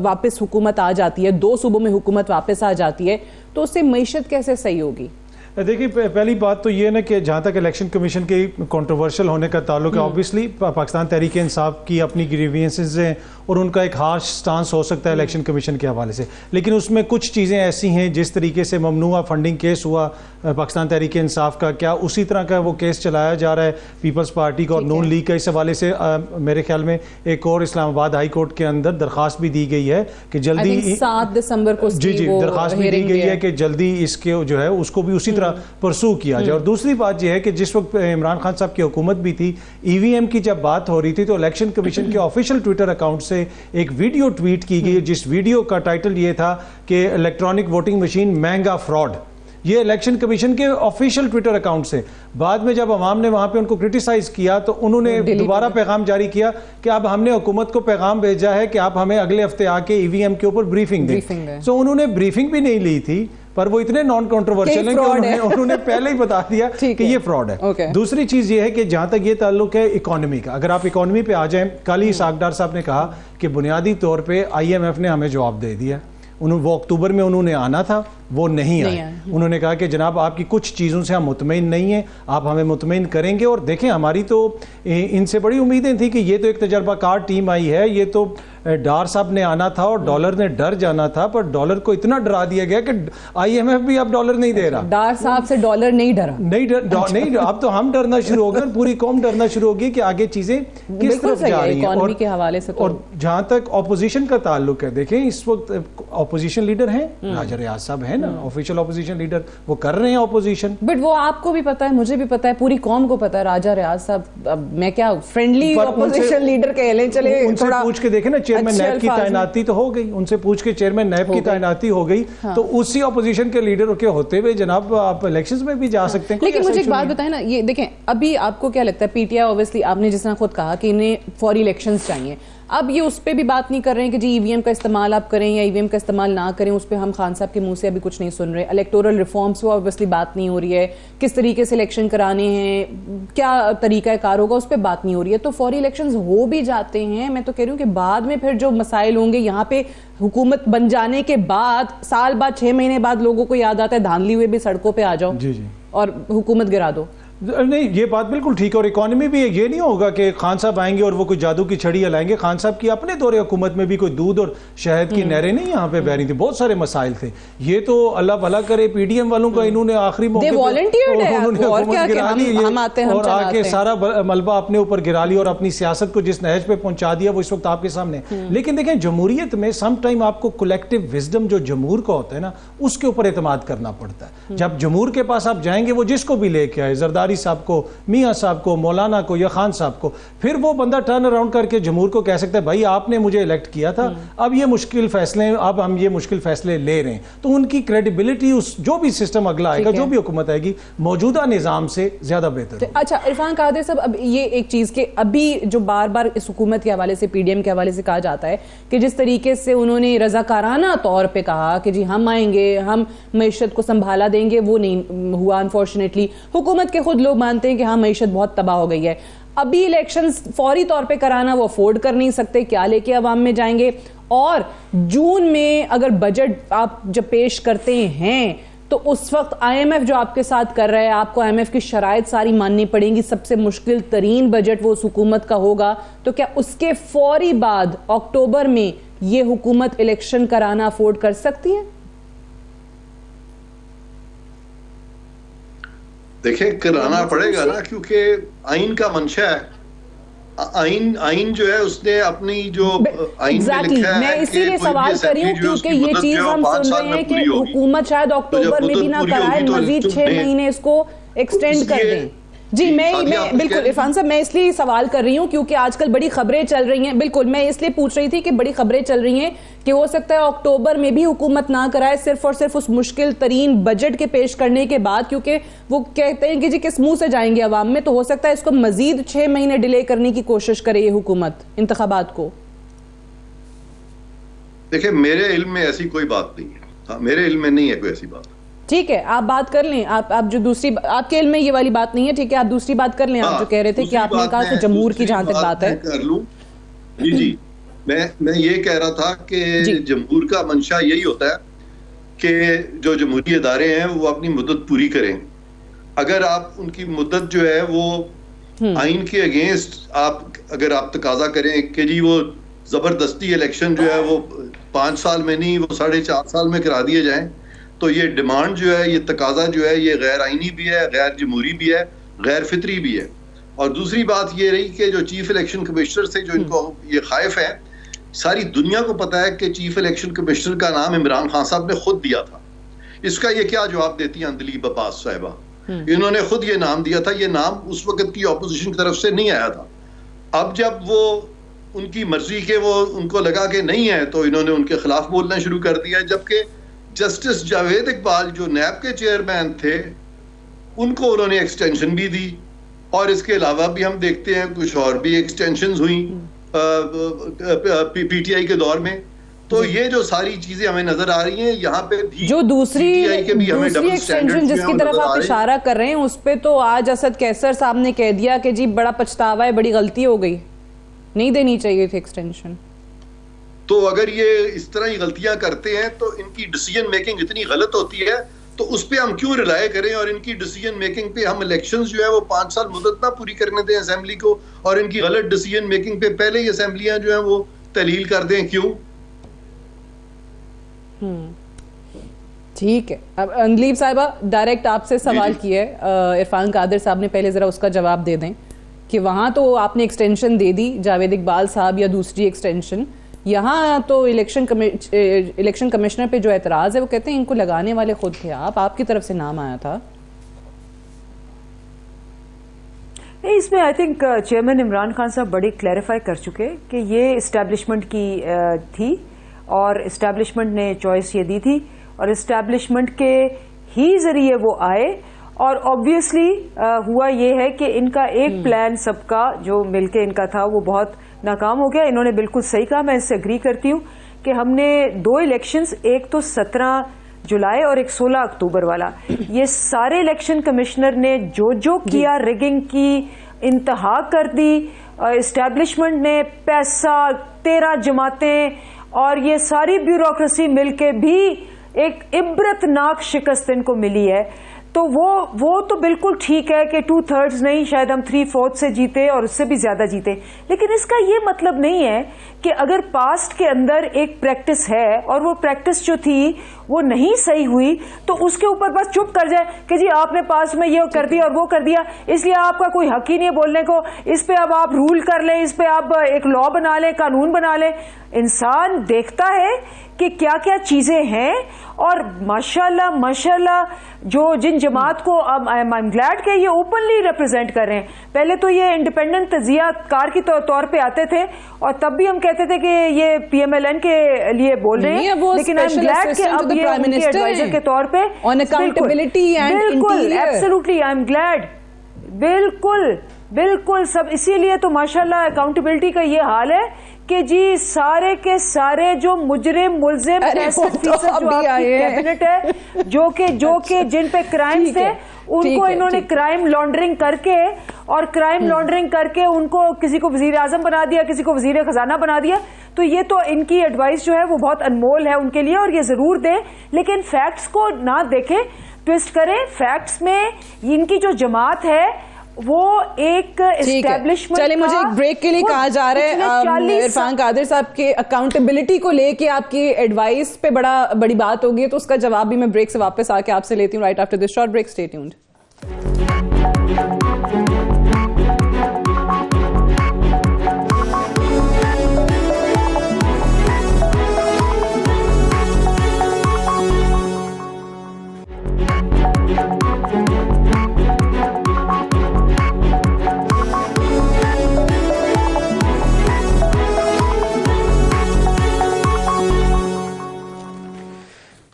वापस हुकूमत आ जाती है, 2 सूबों में हुकूमत वापस आ जाती है, तो उससे मईशत कैसे सही होगी? देखिए पहली बात तो ये ना कि जहाँ तक इलेक्शन कमीशन के कंट्रोवर्शियल होने का ताल्लुक है, ऑब्वियसली पाकिस्तान तहरीक इंसाफ की अपनी ग्रीवियंसेस हैं और उनका एक हार्श स्टांस हो सकता है इलेक्शन कमीशन के हवाले से, लेकिन उसमें कुछ चीज़ें ऐसी हैं जिस तरीके से ममनुआ फंडिंग केस हुआ पाकिस्तान तहरीक इंसाफ का, क्या उसी तरह का वो केस चलाया जा रहा है पीपल्स पार्टी का और नून लीग का? इस हवाले से मेरे ख्याल में एक और इस्लामाबाद हाई कोर्ट के अंदर दरख्वास्त भी दी गई है कि जल्दी 7 दिसंबर को जी दरख्वास्त भी दी गई है कि जल्दी इसके जो है उसको भी उसी तरह परसू किया जाए। और दूसरी बात यह है कि जिस वक्त इमरान खान साहब की हुकूमत भी थी, ईवीएम की जब बात हो रही थी तो इलेक्शन कमीशन के ऑफिशियल ट्विटर अकाउंट से एक वीडियो ट्वीट की गई, जिस वीडियो का टाइटल ये था कि इलेक्ट्रॉनिक वोटिंग मशीन महंगा फ्रॉड। ये इलेक्शन कमीशन के ऑफिशियल ट्विटर अकाउंट से। बाद में जब अवाम ने वहां पे उनको क्रिटिसाइज किया तो उन्होंने दोबारा पैगाम जारी किया कि अब हमने हुकूमत को पैगाम भेजा है कि आप हमें अगले हफ्ते आके ईवीएम के ऊपर ब्रीफिंग दें। सो उन्होंने ब्रीफिंग भी नहीं ली थी, पर वो इतने नॉन कंट्रोवर्शियल हैं कि उन्होंने पहले ही बता दिया कि ये फ्रॉड है। दूसरी चीज ये है कि जहां तक ये ताल्लुक है इकोनॉमी का, अगर आप इकोनॉमी पे आ जाएं, कल ही सागदार साहब ने कहा कि बुनियादी तौर पे IMF ने हमें जवाब दे दिया। वो अक्टूबर में उन्होंने आना था, वो नहीं आए। उन्होंने कहा कि जनाब आपकी कुछ चीज़ों से हम मुतमईन नहीं हैं, आप हमें मुतमईन करेंगे। और देखें हमारी तो इनसे बड़ी उम्मीदें थी कि ये तो एक तजर्बाकार टीम आई है, ये तो डार साहब ने आना था और डॉलर ने डर जाना था, पर डॉलर को इतना डरा दिया गया कि IMF भी अब डॉलर नहीं दे रहा। डार साहब से डॉलर नहीं डरा, नहीं अब तो हम डरना शुरू हो गए, पूरी कौम डरना शुरू होगी कि आगे चीजें किस तरफ जा रही हैं के हवाले से। और जहां तक ऑपोजिशन का ताल्लुक है, देखें इस वक्त ऑपोजिशन लीडर हैं, राजा रियाज साहब है ना ऑफिशियल ऑपोजिशन लीडर, वो कर रहे हैं ऑपोजिशन। बट वो आपको भी पता है, मुझे भी पता है, पूरी कौम को पता है राजा रियाज साहब, मैं क्या फ्रेंडली ऑपोजिशन लीडर कह लें, चले उनसे पूछ के देखें ना, चेयरमैन नैब की तैनाती तो हो गई, उनसे पूछ के चेयरमैन नैब की तैनाती हो गई, तो उसी ऑपोजिशन के लीडर के होते हुए जनाब आप इलेक्शंस में भी जा सकते हैं। लेकिन मुझे एक बात बताएं ना, ये देखें अभी आपको क्या लगता है, पीटीआई ऑब्वियसली आपने जिस तरह खुद कहा कि इन्हें फौरी इलेक्शंस चाहिए, अब ये उस पर भी बात नहीं कर रहे हैं कि जी ईवीएम का इस्तेमाल आप करें या ईवीएम का इस्तेमाल ना करें, उस पर हम खान साहब के मुंह से अभी कुछ नहीं सुन रहे। इलेक्टोरल रिफॉर्म्स वो ऑब्वियसली बात नहीं हो रही है, किस तरीके से इलेक्शन कराने हैं, क्या तरीका कार होगा, उस पर बात नहीं हो रही है। तो फौरी इलेक्शंस हो भी जाते हैं, मैं तो कह रही हूँ कि बाद में फिर जो मसाइल होंगे यहाँ पे हुकूमत बन जाने के बाद, साल बाद 6 महीने बाद लोगों को याद आता है धांधली हुए भी सड़कों पर आ जाओ और हुकूमत गिरा दो। नहीं, ये बात बिल्कुल ठीक है। और इकोनॉमी भी ये नहीं होगा कि खान साहब आएंगे और वो कोई जादू की छड़ी लाएंगे। खान साहब की अपने दौरे हुकूमत में भी कोई दूध और शहद की नहरें नहीं यहाँ पे बह रही थी, बहुत सारे मसाइल थे। ये तो अल्लाह भला करे पीडीएम वालों का इन्होंने आखिरी मौके उन्होंने हुकूमत गिरा ली और आके सारा मलबा अपने ऊपर गिरा लिया और अपनी सियासत को जिस नहज पे पहुंचा दिया वो इस वक्त आपके सामने। लेकिन देखें, जमहूरियत में सम टाइम आपको कलेक्टिव विजडम जो जमहूर का होता है ना, उसके ऊपर एतमाद करना पड़ता है। जब जमहूर के पास आप जाएंगे, वो जिसको भी लेके आए, जरदारी साहब को, मियां साहब को, मौलाना को या खान साहब को, फिर वो बंदा टर्न अराउंड करके जमहूर को कह सकता है भाई आपने मुझे इलेक्ट किया था, अब ये मुश्किल फैसले, अब हम ये मुश्किल फैसले ले रहे हैं। तो उनकी क्रेडिबिलिटी उस जो भी सिस्टम अगला आएगा, जो भी हुकूमत आएगी, मौजूदा निजाम से ज्यादा बेहतर है। अच्छा इरफान कादिर साहब, अब ये एक चीज के अभी जो बार बार इस हुकूमत के हवाले से, पीडीएम के हवाले से कहा जाता है कि जिस तरीके से उन्होंने रजाकाराना तौर पे कहा कि जी हम आएंगे, हम मईशत को संभाला देंगे, वो नहीं हुआ अनफॉर्चुनेटली। हुकूमत के खुद लोग मानते हैं कि हाँ मईशत बहुत तबाह हो गई है। अभी इलेक्शंस फौरी तौर पे कराना वो अफोर्ड कर नहीं सकते, क्या लेके अवाम में जाएंगे? और जून में अगर बजट आप जब पेश करते हैं तो उस वक्त आईएमएफ जो आपके साथ कर रहा है, आपको आईएमएफ की शराइत सारी माननी पड़ेंगी, सबसे मुश्किल तरीन बजट वो उस हुकूमत का होगा। तो क्या उसके फौरी बाद अक्टूबर में ये हुकूमत इलेक्शन कराना अफोर्ड कर सकती है? देखें, कराना पड़ेगा ना, क्योंकि आइन का मंशा है। आइन जो है उसने अपनी जो आइन में लिखा है, मैं इसीलिए सवाल कर रही हूँ क्योंकि ये चीज हम सुन रहे हैं कि हुकूमत शायद अक्टूबर में भी ना कराए, मजीद 6 महीने इसको एक्सटेंड कर दें। जी मैं बिल्कुल इरफान साहब, मैं इसलिए सवाल कर रही हूँ क्योंकि आजकल बड़ी खबरें चल रही हैं। बिल्कुल मैं इसलिए पूछ रही थी कि बड़ी खबरें चल रही हैं कि हो सकता है अक्टूबर में भी हुकूमत ना कराए, सिर्फ और सिर्फ उस मुश्किल तरीन बजट के पेश करने के बाद, क्योंकि वो कहते हैं कि जी किस मुंह से जाएंगे अवाम में। तो हो सकता है इसको मजीद 6 महीने डिले करने की कोशिश करे ये हुकूमत इंतखाबात को। देखिए, मेरे इल्म में ऐसी कोई बात नहीं है। हाँ, मेरे इल्म में नहीं है कोई ऐसी बात। ठीक है, आप बात कर लें। आप जो दूसरी, आपके इल्म में ये वाली बात नहीं है, ठीक है, आप दूसरी बात कर लें। आप जो कह रहे थे कि आपने कहा कि जमहूर की जहां तक बात है, कर लूं। जी मैं ये कह रहा था कि जमहूर का मंशा यही होता है कि जो जमहूरी इदारे हैं वो अपनी मुद्दत पूरी करें। अगर आप उनकी मुद्दत जो है वो आइन के अगेंस्ट अगर आप तकाजा करें कि जी वो जबरदस्ती इलेक्शन जो है वो 5 साल में नहीं, वो 4.5 साल में करा दिए जाएं, तो ये डिमांड जो है, ये तकाजा जो है, ये गैर आइनी भी है, गैर जमहूरी भी है, गैर फितरी भी है। और दूसरी बात ये रही कि जो चीफ इलेक्शन कमिश्नर से जो इनको ये खाइफ है, सारी दुनिया को पता है कि चीफ इलेक्शन कमिश्नर का नाम इमरान खान साहब ने खुद दिया था। इसका ये क्या जवाब देती हैं अंदलीब अब्बास साहिबा? इन्होंने खुद ये नाम दिया था, ये नाम उस वक्त की ऑपोजिशन की तरफ से नहीं आया था। अब जब वो उनकी मर्जी के वो उनको लगा कि नहीं है, तो इन्होंने उनके खिलाफ बोलना शुरू कर दिया। जबकि जस्टिस जावेद इकबाल जो नैब के चेयरमैन थे, उनको उन्होंने एक्सटेंशन भी दी, और इसके अलावा भी हम देखते हैं कुछ और भी एक्सटेंशंस हुई पीटीआई के दौर में। तो ये जो सारी चीजें हमें नजर आ रही हैं, यहाँ पे भी जो दूसरी एक्सटेंशन जिसकी तरफ आप इशारा कर रहे हैं, उस पे तो आज असद कैसर साहब ने कह दिया कि जी बड़ा पछतावा है, बड़ी गलती हो गई, नहीं देनी चाहिए थी एक्सटेंशन। तो अगर ये इस तरह ही गलतियां करते हैं तो इनकी डिसीजन मेकिंग इतनी गलत होती है, तो उस पर हम क्यों रिलाय करें? और इनकी डिसीजन मेकिंग पे हम इलेक्शंस जो है वो 5 साल मुद्दत ना पूरी करने दें असेंबली को, और इनकी गलत डिसीजन मेकिंग पे पहले ही असेंबलियां जो है वो तहलील कर दें, क्यों? ठीक है, अब अंदलीब साहिबा डायरेक्ट आपसे सवाल किया है, इरफान कादिर साहब ने पहले जरा उसका जवाब दे दें कि वहां तो आपने एक्सटेंशन दे दी जावेद इकबाल साहब या दूसरी एक्सटेंशन, यहाँ तो इलेक्शन कमिश्नर पे जो एतराज है वो कहते हैं इनको लगाने वाले खुद थे आप, आपकी तरफ से नाम आया था। इसमें I think chairman Imran Khan साहब बड़ी क्लैरिफाई कर चुके कि ये इस्टेब्लिशमेंट की थी, और इस्टेब्लिशमेंट ने चॉइस ये दी थी, और इस्टेब्लिशमेंट के ही जरिए वो आए। और ऑब्वियसली हुआ ये है कि इनका एक प्लान सबका जो मिलके इनका था वो बहुत नाकाम हो गया। इन्होंने बिल्कुल सही कहा, मैं इससे एग्री करती हूँ कि हमने 2 इलेक्शंस, एक तो 17 जुलाई और एक 16 अक्टूबर वाला, ये सारे इलेक्शन कमिश्नर ने जो किया, रिगिंग की इंतहा कर दी। इस्टेब्लिशमेंट ने पैसा, 13 जमातें और ये सारी ब्यूरोक्रेसी मिलके भी एक इबरतनाक शिकस्त इनको मिली है। तो वो तो बिल्कुल ठीक है कि 2/3 नहीं, शायद हम 3/4 से जीते और उससे भी ज्यादा जीते, लेकिन इसका ये मतलब नहीं है कि अगर पास्ट के अंदर एक प्रैक्टिस है और वो प्रैक्टिस जो थी वो नहीं सही हुई तो उसके ऊपर बस चुप कर जाए कि जी आपने पास्ट में ये कर दिया और वो कर दिया, इसलिए आपका कोई हक ही नहीं है बोलने को, इस पे अब आप रूल कर लें, इस पे आप एक लॉ बना लें, कानून बना लें। इंसान देखता है कि क्या क्या चीजें हैं और माशाल्लाह माशाल्लाह जो जिन जमात को अब आई एम ग्लैड कि ये ओपनली रिप्रेजेंट कर रहे हैं। पहले तो ये इंडिपेंडेंट तजिया कार की तौर पे आते थे और तब भी हम कहते थे कि ये PMLN के लिए बोल रहे हैं, लेकिन आई एम ग्लैड कि अब ये उनके एडवाइजर के तौर पे ऑन अकाउंटेबिलिटी एंड बिल्कुल एब्सोल्युटली आई एम ग्लैड, बिल्कुल बिल्कुल सब। इसीलिए तो माशाल्लाह अकाउंटेबिलिटी का ये हाल है कि जी सारे के सारे जो मुजरिम मुलजिम 65% जो आपकी कैबिनेट है जो के जिन पे क्राइम्स थे उनको इन्होंने क्राइम लॉन्ड्रिंग करके और क्राइम लॉन्ड्रिंग करके उनको किसी को वजीर आजम बना दिया, किसी को वजीर खजाना बना दिया। तो ये तो इनकी एडवाइस जो है वो बहुत अनमोल है उनके लिए और ये जरूर दें, लेकिन फैक्ट्स को ना देखें, ट्विस्ट करें। फैक्ट्स में इनकी जो जमात है वो एक एस्टैब्लिशमेंट। चलिए मुझे एक ब्रेक के लिए कहा जा रहा है इरफान कादिर साहब के अकाउंटेबिलिटी को लेके आपकी एडवाइस पे बड़ी बात होगी, तो उसका जवाब भी मैं ब्रेक से वापस आके आपसे लेती हूँ right after this short break. Stay tuned.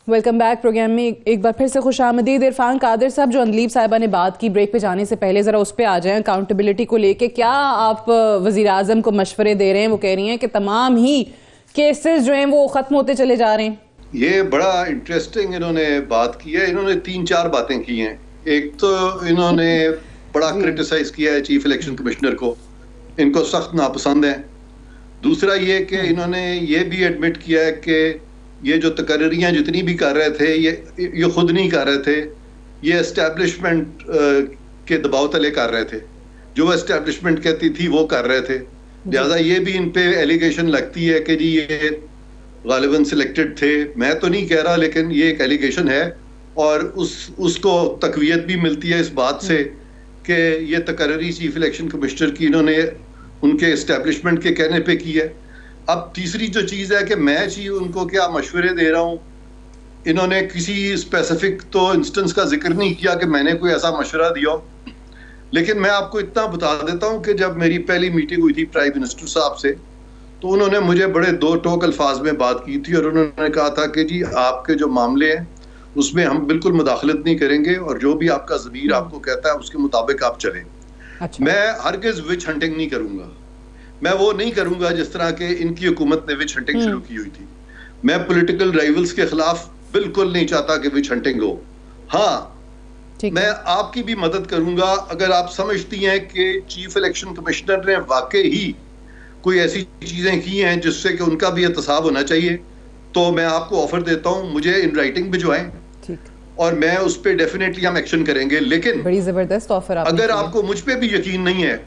Welcome back. Programme में एक बार फिर से खुशामदीद। इरफान कादिर साहब, जो अंदलीब साहिबा ने बात की ब्रेक पे जाने से पहले, जरा उस पर आ जाएं। अकाउंटेबिलिटी को लेके क्या आप वजीर आजम को मशवरे दे रहे हैं? वो कह रही हैं कि तमाम ही केसेस जो हैं वो खत्म होते चले जा रहे हैं। ये बड़ा इंटरेस्टिंग इन्होंने बात की है। इन्होंने 3-4 बातें की हैं। एक तो इन्होंने बड़ा क्रिटिसाइज किया है चीफ इलेक्शन कमिश्नर को, इनको सख्त नापसंद है। दूसरा ये कि इन्होंने ये भी एडमिट किया है कि ये जो तकरीरियाँ जितनी भी कर रहे थे ये खुद नहीं कर रहे थे, ये एस्टैब्लिशमेंट के दबाव तले कर रहे थे, जो एस्टैब्लिशमेंट कहती थी वो कर रहे थे। लिहाजा ये भी इन पे एलिगेशन लगती है कि जी ये गालिबन सिलेक्टेड थे। मैं तो नहीं कह रहा, लेकिन ये एक एलिगेशन है और उसको तकवीयत भी मिलती है इस बात से कि ये तकरीरी चीफ इलेक्शन कमिश्नर की इन्होंने उनके एस्टैब्लिशमेंट के कहने पे की है। अब तीसरी जो चीज़ है कि मैं जी उनको क्या मशवरे दे रहा हूँ, इन्होंने किसी स्पेसिफिक तो इंस्टेंस का जिक्र नहीं किया कि मैंने कोई ऐसा मशवरा दिया, लेकिन मैं आपको इतना बता देता हूँ कि जब मेरी पहली मीटिंग हुई थी प्राइम मिनिस्टर साहब से, तो उन्होंने मुझे बड़े दो टोक अल्फाज में बात की थी और उन्होंने कहा था कि जी आपके जो मामले हैं उसमें हम बिल्कुल मुदाखलत नहीं करेंगे और जो भी आपका ज़मीर आपको कहता है उसके मुताबिक आप चलें। अच्छा। मैं हरगिज़ विच हंटिंग नहीं करूँगा, मैं वो नहीं करूंगा जिस तरह के इनकी हुकूमत ने विच हंटिंग शुरू की हुई थी। मैं पॉलिटिकल राइवल्स के खिलाफ बिल्कुल नहीं चाहता कि विच हंटिंग हो। हाँ, मैं आपकी भी मदद करूंगा अगर आप समझती हैं कि चीफ इलेक्शन कमिश्नर ने वाकई ही कोई ऐसी चीजें की हैं जिससे कि उनका भी एहतसाब होना चाहिए, तो मैं आपको ऑफर देता हूं, मुझे इन राइटिंग भिजवाएं और मैं उस पर डेफिनेटली हम एक्शन करेंगे। लेकिन बड़ी जबरदस्त ऑफर अगर आपको मुझ पे भी यकीन नहीं है,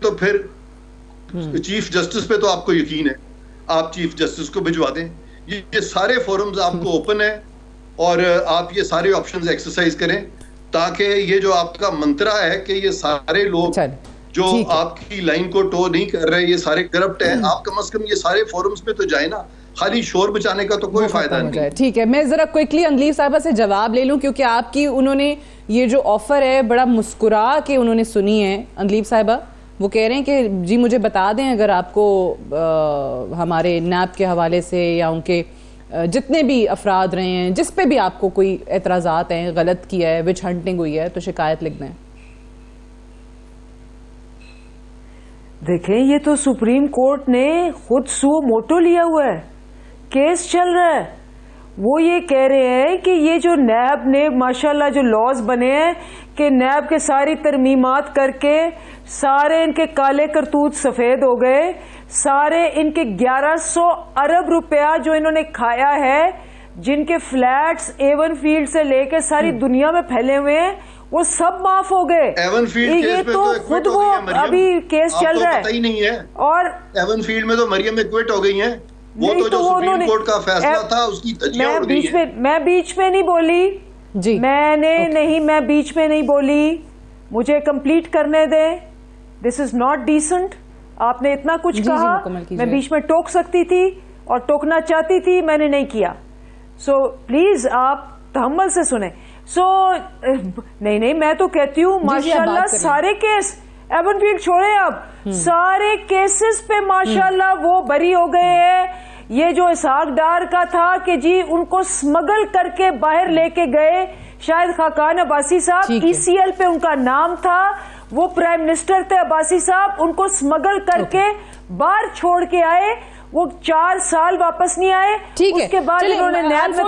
तो फिर चीफ जस्टिस पे तो आपको यकीन है, आप चीफ जस्टिस को भिजवा दें। ये सारे फोरम्स आपको ओपन है और आप ये सारे ऑप्शंस एक्सरसाइज करें, ताकि ये जो आपका मंत्रा है कि ये सारे लोग जो आपकी लाइन को टो नहीं कर रहे, ये सारे करप्ट हैं, आप कम से कम ये सारे फोरम्स पे तो जाए ना, खाली शोर बचाने का तो कोई फायदा नहीं। ठीक है, मैं जरा क्विकली अंदलीब साहबा से जवाब ले लूं, क्योंकि आपकी उन्होंने ये जो ऑफर है बड़ा मुस्कुरा के उन्होंने सुनी है। अंदलीब साहबा वो कह रहे हैं कि जी मुझे बता दें अगर आपको हमारे नैब के हवाले से या उनके जितने भी अफराद रहे हैं जिस पे भी आपको कोई एतराज़ात हैं, गलत किया है, विच हंटिंग हुई है, तो शिकायत लिख दें। देखें, ये तो सुप्रीम कोर्ट ने खुद सुओ मोटो लिया हुआ है, केस चल रहा है। वो ये कह रहे हैं कि ये जो नैब ने माशाल्लाह जो लॉज बने हैं कि नैब के सारी तरमीमात करके सारे इनके काले करतूत सफेद हो गए, सारे इनके 1100 अरब रुपया जो इन्होंने खाया है जिनके फ्लैट्स एवन फील्ड से लेके सारी दुनिया में फैले हुए हैं, वो सब माफ हो गए। एवन फील्ड ये केस पे तो खुद वो अभी केस चल रहा है, पता ही नहीं है। और एवन फील्ड में तो मरियम एक्विट हो गई हैं। वो तो जो सुप्रीम कोर्ट का फैसला था उसकी धज्जियां उड़ गई हैं। मैं बीच में नहीं बोली जी, मैं बीच में नहीं बोली, मुझे कंप्लीट करने दें। This is not decent. आपने इतना कुछ कहा, मैं बीच में टोक सकती थी और टोकना चाहती थी, मैंने नहीं किया। सो प्लीज आप तहम्मुल से सुने। नहीं, मैं तो कहती हूँ माशाल्लाह सारे केस, एवनफील्ड छोड़े, अब सारे केसेस पे माशाल्लाह वो बरी हो गए हैं। ये जो इसहाक डार का था कि जी उनको स्मगल करके बाहर लेके गए, शायद खाकान अब्बासी साहब, ECL पे उनका नाम था, वो प्राइम मिनिस्टर थे अब्बासी साहब, उनको स्मगल करके बाहर छोड़ के आए, वो 4 साल वापस नहीं आए। ठीक है, उसके बाद इन्होंने न्याय जो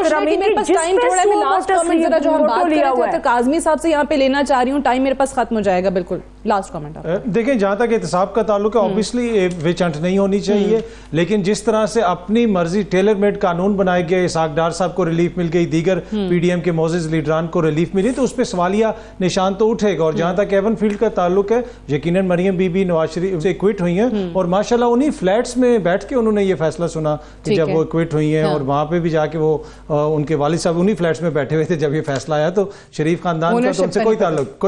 हम बात लिया हुआ है काज़मी साहब से यहाँ पे लेना चाह रही हूँ, टाइम मेरे पास खत्म हो जाएगा। बिल्कुल लास्ट कमेंट। देखें, जहां तक एहतसाब का ताल्लुक है, ऑब्वियसली विच हंट नहीं होनी चाहिए, लेकिन जिस तरह से अपनी मर्जी टेलर मेड कानून बनाए गए, इसहाक डार साहब को रिलीफ मिल गई, दीगर PDM के मोजिज लीडरान को रिलीफ मिली, तो उस पर सवालिया निशान तो उठेगा। और जहां तक एवन फील्ड का ताल्लुक है, यकीनन मरियम बीबी नवाज शरीफ से क्विट हुई हैं, और माशाल्लाह उन्हीं फ्लैट्स में बैठ के उन्होंने ये फैसला सुना कि जब वो क्विट हुई हैं, और वहां पे भी जाके वो उनके वालिद साहब उन्हीं फ्लैट्स में बैठे हुए थे जब ये फैसला आया। तो शरीफ खानदान का तो उनसे कोई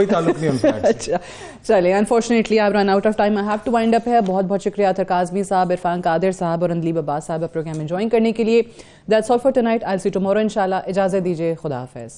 ताल्लुक नहीं उन फ्लैट्स। अच्छा, चलिए, unfortunately I run out of time, I have to wind up है। बहुत बहुत शुक्रिया था काज़मी साहब, इरफान कादिर साहब और अंदलीब अब्बास साहब प्रोग्राम में ज्वाइन करने के लिए। That's all for tonight, I will see you tomorrow इंशाल्लाह। इजाजत दीजिए, खुदा हाफिज़।